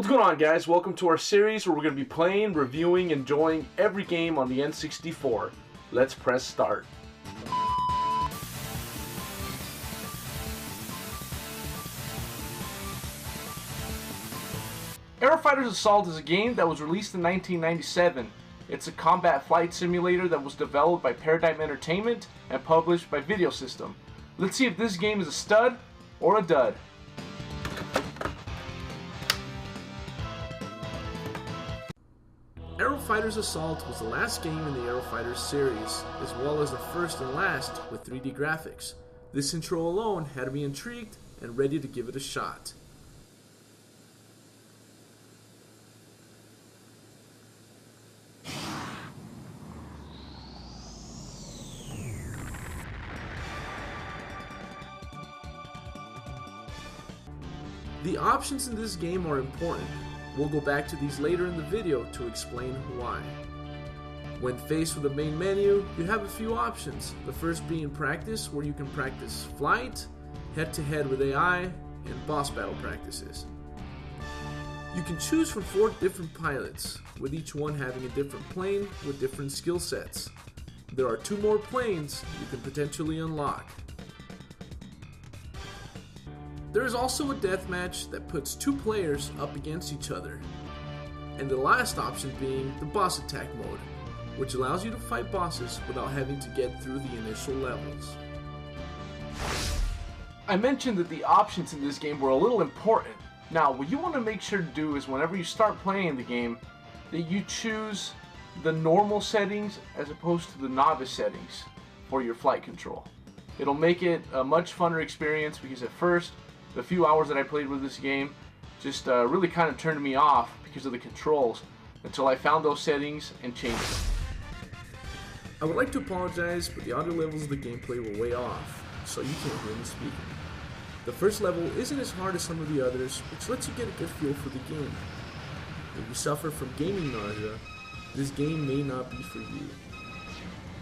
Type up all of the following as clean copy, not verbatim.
What's going on, guys? Welcome to our series where we're going to be playing, reviewing, enjoying every game on the N64. Let's press start. Aerofighters Assault is a game that was released in 1997. It's a combat flight simulator that was developed by Paradigm Entertainment and published by Video System. Let's see if this game is a stud or a dud. Aerofighters Assault was the last game in the Aerofighters series, as well as the first and last with 3D graphics. This intro alone had me intrigued and ready to give it a shot. The options in this game are important. We'll go back to these later in the video to explain why. When faced with the main menu, you have a few options. The first being practice, where you can practice flight, head-to-head with AI, and boss battle practices. You can choose from 4 different pilots, with each one having a different plane with different skill sets. There are 2 more planes you can potentially unlock. There is also a deathmatch that puts 2 players up against each other. And the last option being the boss attack mode, which allows you to fight bosses without having to get through the initial levels. I mentioned that the options in this game were a little important. Now, what you want to make sure to do is whenever you start playing the game, that you choose the normal settings as opposed to the novice settings for your flight control. It'll make it a much funner experience, because at first, the few hours that I played with this game just really kind of turned me off because of the controls until I found those settings and changed them. I would like to apologize, but the audio levels of the gameplay were way off, so you can't hear me speaking. The first level isn't as hard as some of the others, which lets you get a good feel for the game. If you suffer from gaming nausea, this game may not be for you.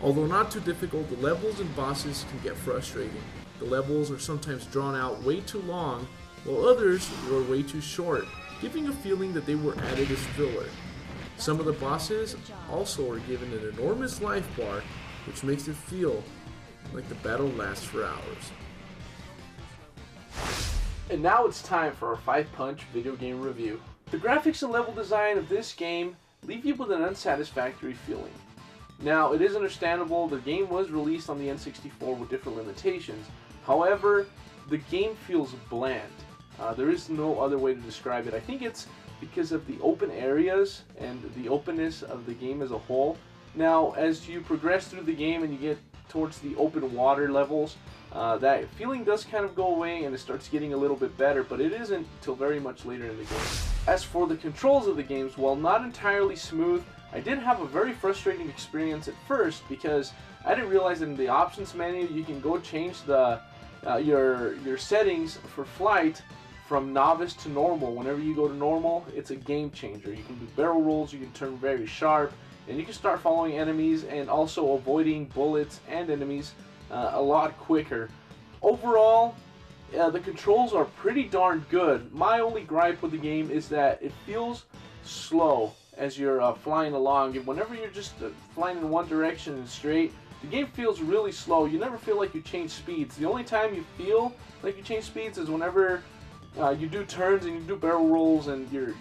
Although not too difficult, the levels and bosses can get frustrating. The levels are sometimes drawn out way too long, while others were way too short, giving a feeling that they were added as filler. Some of the bosses also are given an enormous life bar, which makes it feel like the battle lasts for hours. And now it's time for our 5-punch video game review. The graphics and level design of this game leave you with an unsatisfactory feeling. Now, it is understandable the game was released on the N64 with different limitations. However, the game feels bland. There is no other way to describe it. I think it's because of the open areas and the openness of the game as a whole. Now, as you progress through the game and you get towards the open water levels, that feeling does kind of go away and it starts getting a little bit better, but it isn't until very much later in the game. As for the controls of the games, while not entirely smooth, I did have a very frustrating experience at first because I didn't realize that in the options menu you can go change the your settings for flight from novice to normal. Whenever you go to normal, it's a game changer. You can do barrel rolls, you can turn very sharp, and you can start following enemies and also avoiding bullets and enemies a lot quicker. Overall, the controls are pretty darn good. My only gripe with the game is that it feels slow as you're flying along. And whenever you're just flying in one direction and straight, the game feels really slow. You never feel like you change speeds. The only time you feel like you change speeds is whenever you do turns and you do barrel rolls and your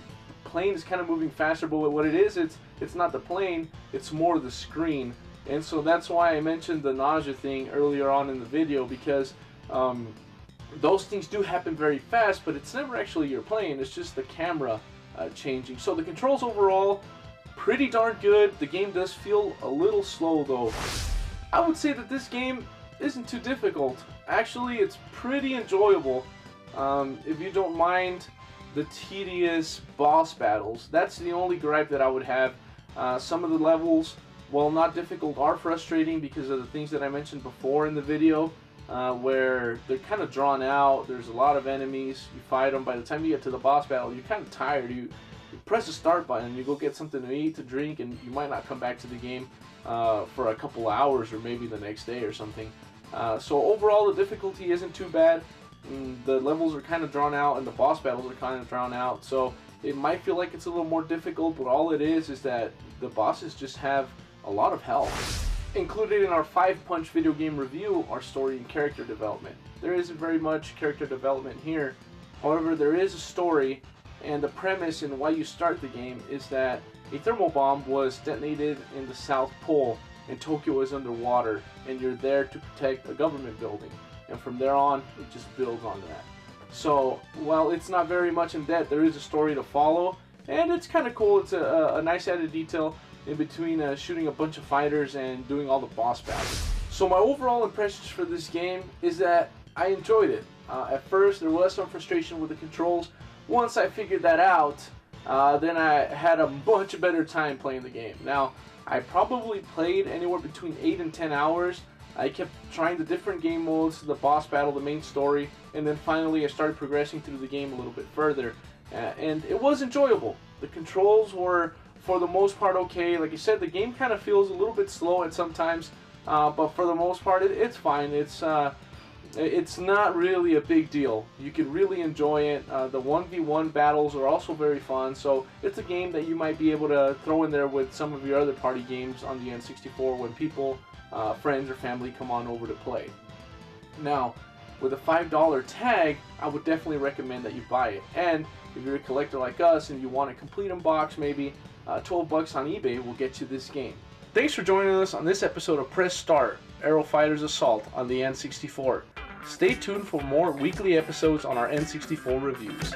plane is kind of moving faster. But what it is, it's not the plane, it's more the screen. And so that's why I mentioned the nausea thing earlier on in the video, because those things do happen very fast, but it's never actually your plane, it's just the camera changing. So the controls overall, pretty darn good. The game does feel a little slow though. I would say that this game isn't too difficult. Actually, it's pretty enjoyable if you don't mind the tedious boss battles. That's the only gripe that I would have. Some of the levels, while not difficult, are frustrating because of the things that I mentioned before in the video, where they're kind of drawn out. There's a lot of enemies, you fight them. By the time you get to the boss battle, you're kind of tired. You press the start button, you go get something to eat, to drink, and you might not come back to the game for a couple hours or maybe the next day or something. So overall, the difficulty isn't too bad. The levels are kind of drawn out and the boss battles are kind of drawn out. So it might feel like it's a little more difficult, but all it is that the bosses just have a lot of health. Included in our 5-punch video game review are story and character development. There isn't very much character development here, however there is a story, and the premise and why you start the game is that a thermal bomb was detonated in the South Pole and Tokyo is underwater, and you're there to protect a government building, and from there on it just builds on that. So while it's not very much in depth, there is a story to follow, and it's kind of cool. It's a nice added detail in between shooting a bunch of fighters and doing all the boss battles. So my overall impressions for this game is that I enjoyed it. At first there was some frustration with the controls. Once I figured that out, then I had a much better time playing the game. Now, I probably played anywhere between 8 and 10 hours. I kept trying the different game modes, the boss battle, the main story, and then finally I started progressing through the game a little bit further. And it was enjoyable. The controls were, for the most part, okay. Like I said, the game kind of feels a little bit slow at sometimes, but for the most part, it's fine. It's not really a big deal. You can really enjoy it. The 1v1 battles are also very fun, so it's a game that you might be able to throw in there with some of your other party games on the N64 when people, friends or family come on over to play. Now, with a $5 tag, I would definitely recommend that you buy it. And if you're a collector like us and you want a complete unbox, maybe 12 bucks on eBay will get you this game. Thanks for joining us on this episode of Press Start, Aerofighters Assault on the N64. Stay tuned for more weekly episodes on our N64 reviews.